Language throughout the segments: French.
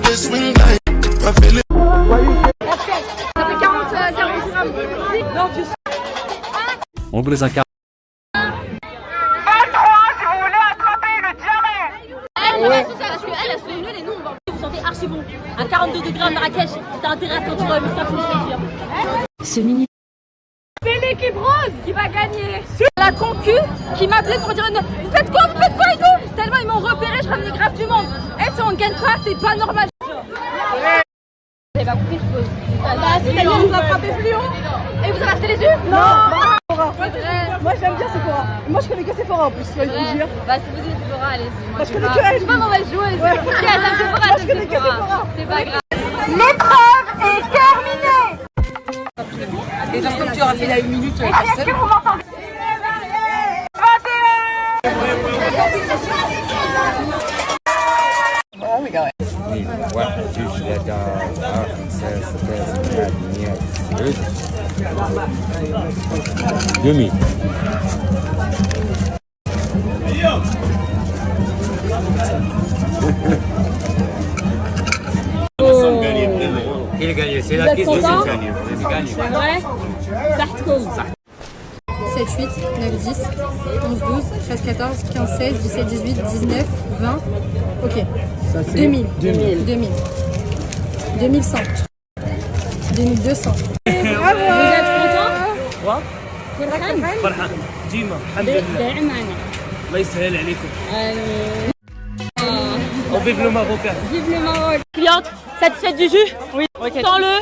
Ça fait 40 grammes. Non, tu sais. On brise un quart. 23, si vous voulez attraper le diarrhée. Elle, ouais. Parce qu'elle a soulevé les noms, vous vous sentez archi bon. À 42 degrés à Marrakech, t'as intérêt à sortir le muscle, je dire. Ce mini. C'est l'équipe rose qui va gagner. La concu qui m'appelait pour dire vous faites quoi et tout. Tellement ils m'ont repéré, je ramenais grave du monde. Et si on gagne pas, c'est pas normal. Elle va couper, je pose. C'est-à-dire vous a frappé plus haut. Et vous avez acheté les yeux? Non. Moi j'aime bien Sephora. Moi je connais que Sephora en plus, je peux dire. Bah si vous dites Sephora, allez-y. Moi je connais que elle. Je suis pas mauvaise joueuse. Ouais. Si elle aime Sephora, Moi je connais que Sephora. c'est pas grave. L'épreuve est terminée. Et j'espère que tu auras fait là 1 minute. Est-ce que vous m'entendez? 21. Oh my god. Demi. Il a gagné, c'est la question content? qui gagne. Vous avez gagné. C'est vrai? Sartcom. 7, 8, 9, 10, 11, 12, 13, 14, 15, 16, 17, 18, 19, 20. Ok. 2000. 2000. 2100. 2200. Vous êtes content? Quoi؟ فرحان؟ فرحان ديما الحمد لله داعم معنا. الله يسهل عليكم وفيف لو ماروكان. Vive le Maroc. Cliente, satisfaite du jus? Oui. Sens-le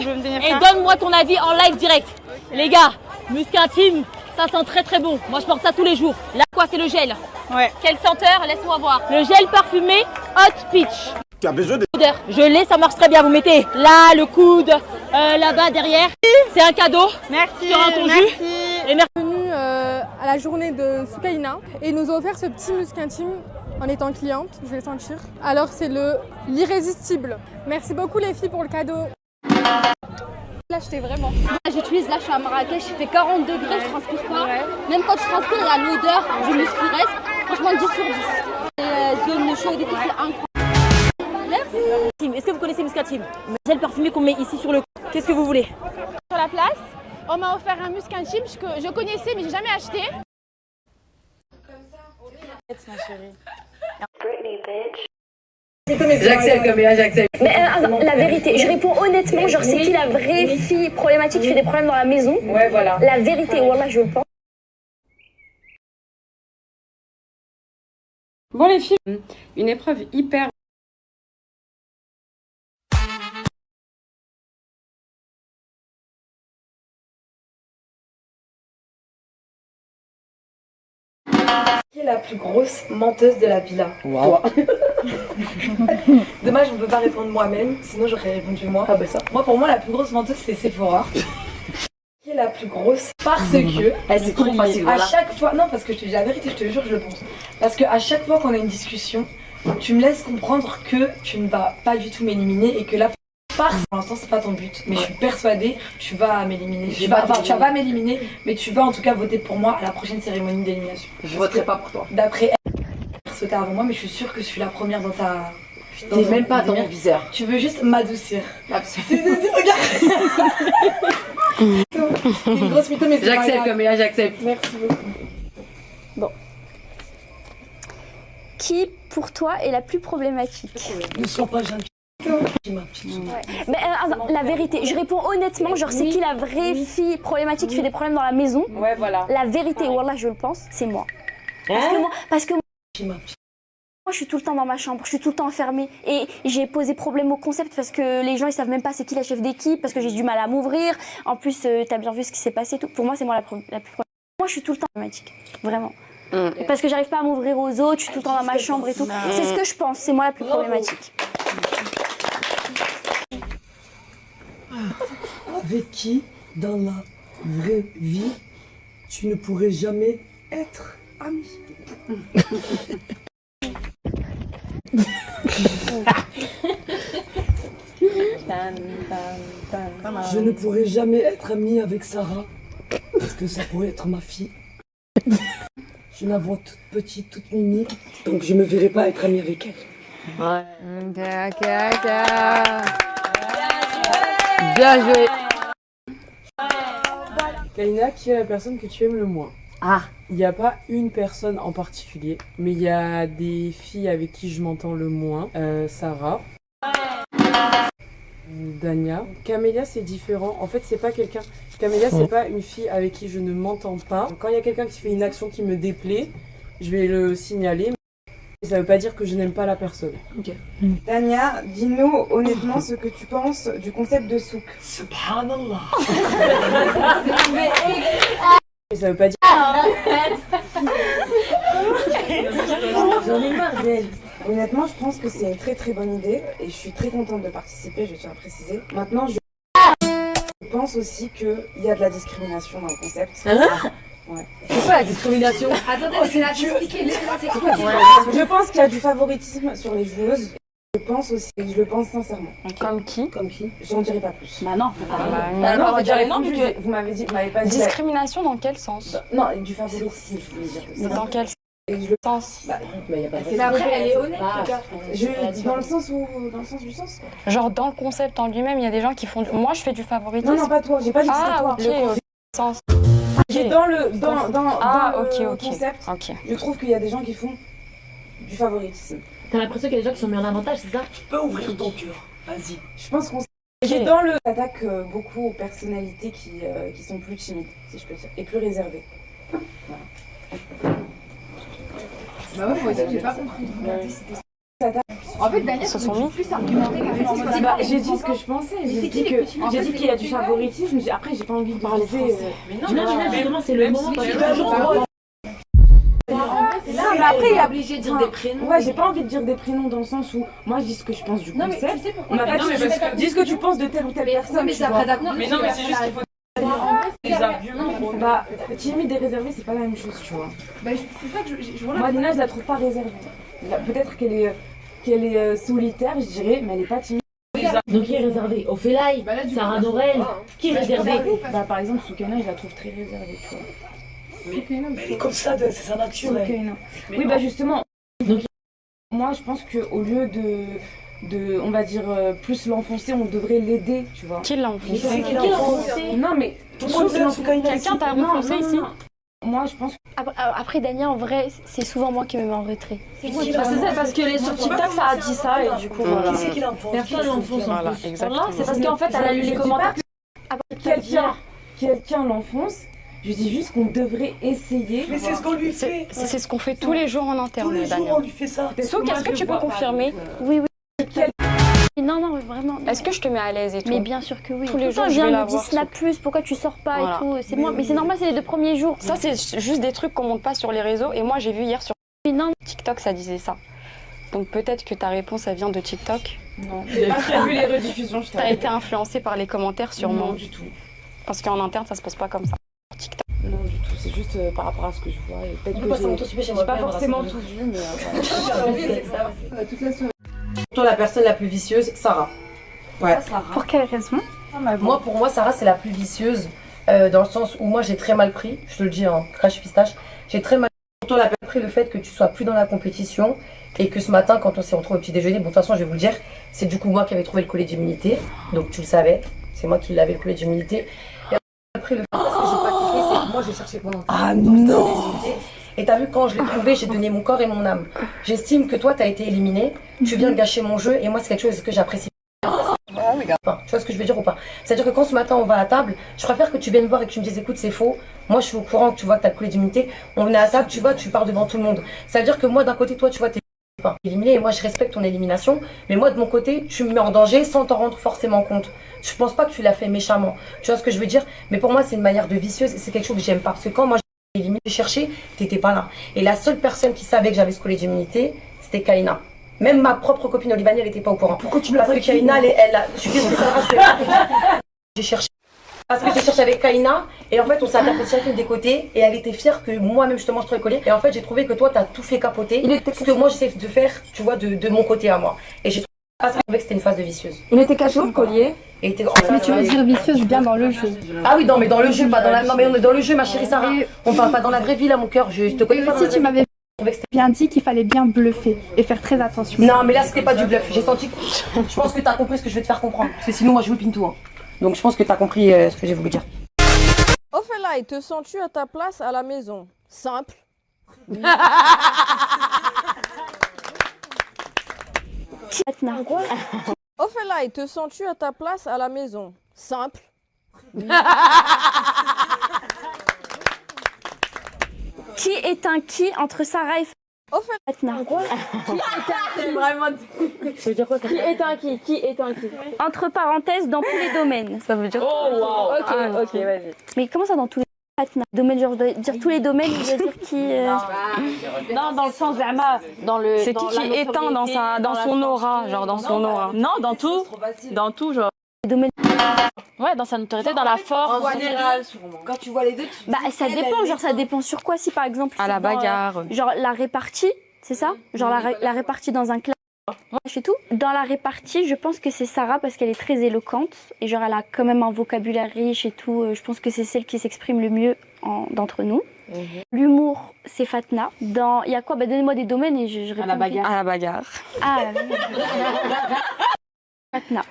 et donne-moi ton avis en live direct. Les gars, muscle intime, ça sent très très bon. Moi je porte ça tous les jours. Là quoi, c'est le gel. Ouais. Quelle senteur? Laisse-moi voir. Le gel parfumé Hot Peach. Tu as besoin de... Odeur. Je l'ai, ça marche très bien. Vous mettez là le coude, là-bas derrière. C'est un cadeau. Merci. Sur un ton jus. Et merci. Venu à la journée de Soukaina et il nous a offert ce petit muscle intime en étant cliente, je vais le sentir. Alors c'est l'irrésistible. Merci beaucoup les filles pour le cadeau. L'acheter vraiment. J'utilise, là je suis à Marrakech, il fait 40 degrés, je transpire pas. Même quand je transpire, il y a l'odeur, je muscle reste. Franchement 10 sur 10. Les zones chaudes et tout, c'est incroyable. Merci. Est-ce que vous connaissez Muscat Team? Le gel parfumé qu'on met ici sur le cou. Qu'est-ce que vous voulez? Sur la place, on m'a offert un musc intime que je connaissais mais j'ai jamais acheté. J'accepte comme j'accepte. Mais la vérité, je réponds honnêtement, genre c'est qui la vraie fille problématique qui fait des problèmes dans la maison? Ouais, voilà. La vérité, wallah, je le pense. Bon les filles, une épreuve hyper... Qui est la plus grosse menteuse de la villa? Toi. Dommage, on ne peut pas répondre moi-même, sinon j'aurais répondu moi. Ah bah ça. Moi, pour moi, la plus grosse menteuse, c'est Sephora. Qui est la plus grosse? Parce que... C'est trop facile, à chaque fois... Non, parce que je te dis la vérité, je te jure, je le pense. Parce qu'à chaque fois qu'on a une discussion, tu me laisses comprendre que tu ne vas pas du tout m'éliminer et que là, pour l'instant, c'est pas ton but. Mais je suis persuadée, tu vas m'éliminer. Tu vas pas m'éliminer, mais tu vas en tout cas voter pour moi à la prochaine cérémonie d'élimination. Je voterai pas pour toi. D'après elle, sauter avant moi, mais je suis sûre que je suis la première dans ta... T'es même pas dans mon viseur. Tu veux juste m'adoucir. Absolument. Regarde. T'es une grosse mytho, mais c'est pas grave. J'accepte comme j'accepte. Merci beaucoup. Bon. Qui, pour toi, est la plus problématique? Ne sois pas gentil. Mais la vérité, je réponds honnêtement, genre c'est qui la vraie fille problématique qui fait des problèmes dans la maison? Ouais, voilà. La vérité, wallah, je le pense, c'est moi. Parce que moi, je suis tout le temps dans ma chambre, je suis tout le temps enfermée et j'ai posé problème au concept parce que les gens ils savent même pas c'est qui la chef d'équipe, parce que j'ai du mal à m'ouvrir. En plus, t'as bien vu ce qui s'est passé. Tout. Pour moi, c'est moi la plus problématique. Moi, je suis tout le temps problématique, vraiment. Parce que j'arrive pas à m'ouvrir aux autres, je suis tout le temps dans ma chambre et tout. C'est ce que je pense, c'est moi la plus problématique. Avec qui, dans la vraie vie, tu ne pourrais jamais être ami? Je ne pourrais jamais être ami avec Sarah, parce que ça pourrait être ma fille. Je la vois toute petite, toute mimi, donc je me verrais pas être ami avec elle. Ok, ok. Bien joué. Kaina, qui est la personne que tu aimes le moins? Ah. Il n'y a pas une personne en particulier, mais il y a des filles avec qui je m'entends le moins. Sarah. Dania. Camélia, c'est différent. En fait, c'est pas quelqu'un. Camélia, c'est pas une fille avec qui je ne m'entends pas. Quand il y a quelqu'un qui fait une action qui me déplaît, je vais le signaler. Mais ça veut pas dire que je n'aime pas la personne. Ok. Dania, dis-nous honnêtement ce que tu penses du concept de souk. Subhanallah. Et ça veut pas dire. J'en ai marre d'elle. Honnêtement, je pense que c'est une très très bonne idée et je suis très contente de participer, je tiens à préciser. Maintenant, je pense aussi qu'il y a de la discrimination dans le concept. Ouais. C'est quoi la discrimination? Attendez, c'est la expliquer. C'est quoi? Je pense qu'il y a du favoritisme sur les joueuses. Je pense aussi, je le pense sincèrement. Comme qui? Comme qui? J'en dirai pas plus. Bah non. Non, on dirait non, vous m'avez dit, vous m'avez pas dit. Discrimination dans quel sens? Non, du favoritisme, je voulais dire. Mais dans quel Et je le sens? Mais y a pas de Mais après, elle est honnête, le gars. Je dis dans le sens où, dans le sens du sens. Genre dans le concept en lui-même, il y a des gens qui font. Moi, je fais du favoritisme. Non, non, pas toi. J'ai pas dit que c'était toi. Ah, ok. Sens. J'ai dans le concept. Ok. Je trouve qu'il y a des gens qui font du favoritisme. T'as l'impression qu'il y a des gens qui sont mis en avantage, c'est ça? Tu peux ouvrir ton cœur. Vas-y. Je pense qu'on j'ai dans le attaque beaucoup aux personnalités qui sont plus timides, si je peux dire, et plus réservées. Voilà. Bah ouais, moi aussi, j'ai pas compris. En fait, Daniel, se sont mis plus argumenté qu'avec J'ai dit ce que je pensais. J'ai dit qu'il y a du favoritisme. Après, j'ai pas envie de parler. Mais non, justement, c'est le moment. Mais après, il est obligé de dire des prénoms. Ouais, j'ai pas envie de dire des prénoms dans le sens où moi je dis ce que je pense du concept. Non, mais tu sais pourquoi? On m'a pas dit dis ce que tu penses de telle ou telle personne. Mais c'est après d'accord. Mais non, mais c'est juste qu'il faut des arguments. Bah, timide et réservée, c'est pas la même chose, tu vois. Bah, c'est ça que je vois. Moi, Lina, je la trouve pas réservée. Peut-être qu'elle est solitaire, je dirais, mais elle est pas timide. Donc qui est réservé? Ophélie, Sarah Dorel, qui est réservé? Bah, par exemple, Soukaina, je la trouve très réservée, tu vois. Mais elle est comme ça, c'est sa nature. Oui, bah justement. Donc, moi, je pense qu'au lieu de, on va dire, plus l'enfoncer, on devrait l'aider, tu vois. Qui l'a enfoncé? Qui l'a enfoncé? Non, mais Quelqu'un t'a enfoncé ici? Moi, je pense. Après, Dania, en vrai, c'est souvent moi qui me mets en retrait. C'est ça, parce que sur TikTok, ça a dit ça et du coup, voilà. Qui c'est qui l'enfonce? Personne l'enfonce en plus. Exactement. C'est parce qu'en fait, elle a lu les commentaires. Quelqu'un l'enfonce. Je dis juste qu'on devrait essayer. Mais c'est ce qu'on lui fait. C'est ce qu'on fait tous les jours en interne, Tous les jours, on lui fait ça. Souk, est-ce que tu peux confirmer? Oui. Non, vraiment. Est-ce que je te mets à l'aise et tout? Mais bien sûr que oui. Tous les jours, je je vais viens la me dire voir. Snap Plus, pourquoi tu sors pas Voilà. et tout. C'est moi, mais c'est normal, c'est les 2 premiers jours. Ça, c'est juste des trucs qu'on monte pas sur les réseaux. Et moi, j'ai vu hier sur Mais non, TikTok, ça disait ça. Donc peut-être que ta réponse, elle vient de TikTok. Non, j'ai pas vu les rediffusions. T'as été influencé par les commentaires sûrement. Non, du tout. Parce qu'en interne, ça se passe pas comme ça. TikTok. Non, du tout. C'est juste par rapport à ce que je vois. Et peut-être Du coup, que j'ai pas forcément tout vu, mais. Toi, la personne la plus vicieuse, Sarah. Ouais. pour quelle raison? Moi, pour moi, Sarah, c'est la plus vicieuse dans le sens où moi, j'ai très mal pris, je te le dis en crash pistache, j'ai très mal pris le fait que tu sois plus dans la compétition et que ce matin, quand on s'est retrouvés au petit déjeuner, bon, de toute façon, je vais vous le dire, c'est du coup moi qui avais trouvé le collier d'immunité, donc tu le savais, c'est moi qui l'avais le collier d'immunité. Et après, le fait parce que j'ai pas kiffé, c'est que moi, j'ai cherché pendant Ah non! Et t'as vu, quand je l'ai trouvé, j'ai donné mon corps et mon âme. J'estime que toi, t'as été éliminé, tu viens de gâcher mon jeu et moi, c'est quelque chose que j'apprécie. Enfin, tu vois ce que je veux dire ou pas? C'est-à-dire que quand ce matin on va à table, je préfère que tu viennes voir et que tu me dises écoute c'est faux, moi je suis au courant que tu vois que t'as le collier d'immunité, on est à table, tu vois, tu parles devant tout le monde. Ça veut dire que moi d'un côté toi tu vois t'es pas éliminé et moi je respecte ton élimination, mais moi de mon côté tu me mets en danger sans t'en rendre forcément compte. Je pense pas que tu l'as fait méchamment, tu vois ce que je veux dire? Mais pour moi c'est une manière de vicieuse et c'est quelque chose que j'aime pas parce que quand moi j'ai éliminé, j'ai cherché, t'étais pas là. Et la seule personne qui savait que j'avais ce collier d'immunité, c'était Kaina. Même ma propre copine Olivania, elle était pas au courant. Pourquoi tu l'as Parce fait? que Kaina, elle a. Je suis désolée, ça j'ai cherché. Parce que j'ai cherché avec Kaina, et en fait, on s'est interprété chacune des côtés, et elle était fière que moi-même, justement, je trouvais le collier. Et en fait, j'ai trouvé que toi, t'as tout fait capoter. Ce que moi, j'essaie de faire, tu vois, de mon côté à moi. Et j'ai trouvé que c'était une phase de vicieuse. Il était caché le collier. Et était... Mais tu veux dire vicieuse bien dans le jeu. Ah oui, non, mais dans le jeu, pas dans la. Non, mais on est dans le jeu, ma chérie Sarah. On parle pas dans la vraie vie, là, mon cœur. Je te connais pas. Si tu m'avais bien dit qu'il fallait bien bluffer et faire très attention. Non, mais là, c'était pas du bluff. J'ai senti. Je pense que t'as compris ce que je vais te faire comprendre. Parce que sinon, moi, je whippine tout. Hein. Donc, je pense que t'as compris ce que j'ai voulu dire. Ophélie, te sens-tu à ta place à la maison? Simple. Ophélie, te sens-tu à ta place à la maison? Simple. Qui est un qui entre Sarah et Fatna? C'est vraiment. Ça veut dire quoi ça? Qui est un qui? Qui est un qui? Entre parenthèses, dans tous les domaines. Ça veut dire. Oh wow. Ok, ok, vas-y. Mais comment ça dans tous les domaines? Genre, je dois dire tous les domaines, je dois dire qui. Non, dans le sens Zama, dans le. C'est qui éteint dans son aura, genre dans son aura. Non, dans tout, genre. Les domaines. Ouais, dans sa notoriété, dans la force. En général, sûrement. Quand tu vois les deux, tu Bah, ça dépend, genre, ça dépend sur quoi. Si par exemple. À la bagarre. Genre, la répartie, c'est ça? Genre, la répartie dans un clash et tout. Dans la répartie, je pense que c'est Sarah parce qu'elle est très éloquente. Et genre, elle a quand même un vocabulaire riche et tout. Je pense que c'est celle qui s'exprime le mieux d'entre nous. L'humour, c'est Fatna. Il y a quoi? Bah, donnez-moi des domaines et je réponds. À la bagarre. À la bagarre. Ah, Fatna.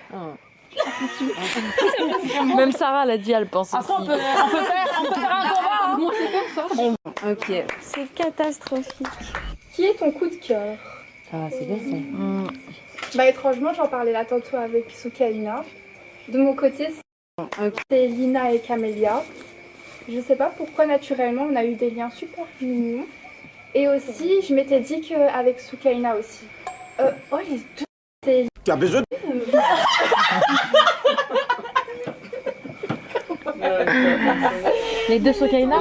Même Sarah l'a dit, elle pense Après, aussi. on peut faire un combat. Ok. C'est catastrophique. Qui est ton coup de cœur? Ah, c'est bien ça. Bah étrangement, j'en parlais là tantôt avec Soukaina. De mon côté, c'est Lina et Camélia. Je sais pas pourquoi naturellement on a eu des liens super mignons. Et aussi, je m'étais dit qu'avec Soukaina aussi. Oh les deux, c'est... Tu as besoin de... Les deux Soukaina?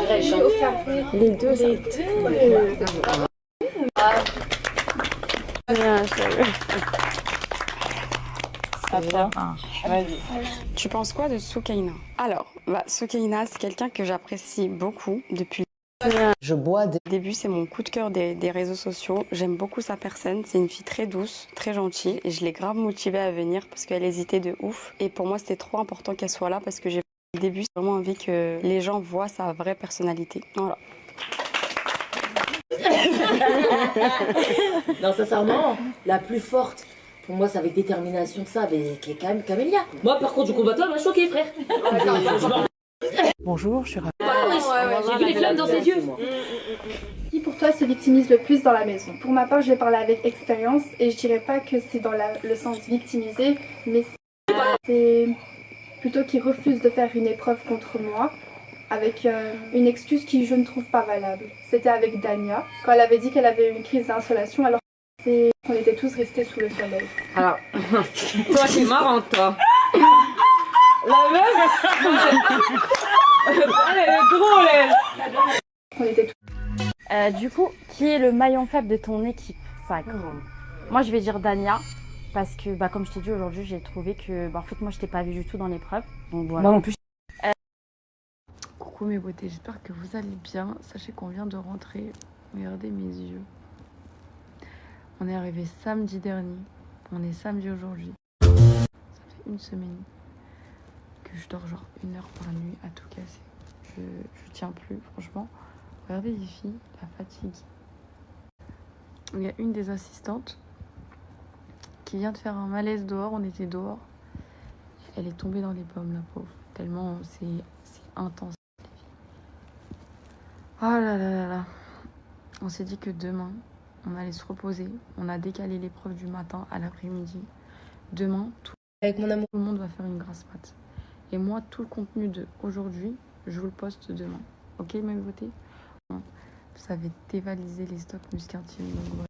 Les deux. Tu penses quoi de Soukaina? Alors, Soukaina, c'est quelqu'un que j'apprécie beaucoup depuis Je bois des... le début. C'est mon coup de cœur des réseaux sociaux. J'aime beaucoup sa personne. C'est une fille très douce, très gentille. Et je l'ai grave motivée à venir parce qu'elle hésitait de ouf. Et pour moi, c'était trop important qu'elle soit là parce que j'ai au début vraiment envie que les gens voient sa vraie personnalité. Voilà. Non, sincèrement, la plus forte, pour moi, c'est avec détermination, ça, avec quand même Camélia. Moi, par contre, je combat toi, elle m'a choqué, frère. Bonjour, je suis ravie. J'ai vu les flammes dans ses yeux. Qui pour toi se victimise le plus dans la maison? Pour ma part, je vais parler avec expérience et je dirais pas que c'est dans le sens victimisé, mais c'est plutôt qu'il refuse de faire une épreuve contre moi avec une excuse qui je ne trouve pas valable. C'était avec Dania, quand elle avait dit qu'elle avait eu une crise d'insolation alors qu'on était tous restés sous le soleil. Alors, toi, t'es marrante, toi. La meuf, elle est drôle, elle. On était tous... Du coup, qui est le maillon faible de ton équipe sacre? Moi, je vais dire Dania. Parce que, comme je t'ai dit aujourd'hui, j'ai trouvé que, en fait, moi, je t'ai pas vue du tout dans l'épreuve. Donc voilà. Moi non plus. Coucou mes beautés, j'espère que vous allez bien. Sachez qu'on vient de rentrer. Regardez mes yeux. On est arrivé samedi dernier. On est samedi aujourd'hui. Ça fait une semaine que je dors genre 1 heure par nuit à tout casser. Je tiens plus, franchement. Regardez les filles, la fatigue. Il y a une des assistantes qui vient de faire un malaise dehors. On était dehors. Elle est tombée dans les pommes, la pauvre. Tellement c'est intense. Oh là là là là. On s'est dit que demain, on allait se reposer. On a décalé l'épreuve du matin à l'après-midi. Demain, tout le monde va faire une grasse mat. Et moi, tout le contenu de aujourd'hui, je vous le poste demain. Ok, mes beautés? Vous savez dévaliser les stocks muscatiles. Donc voilà.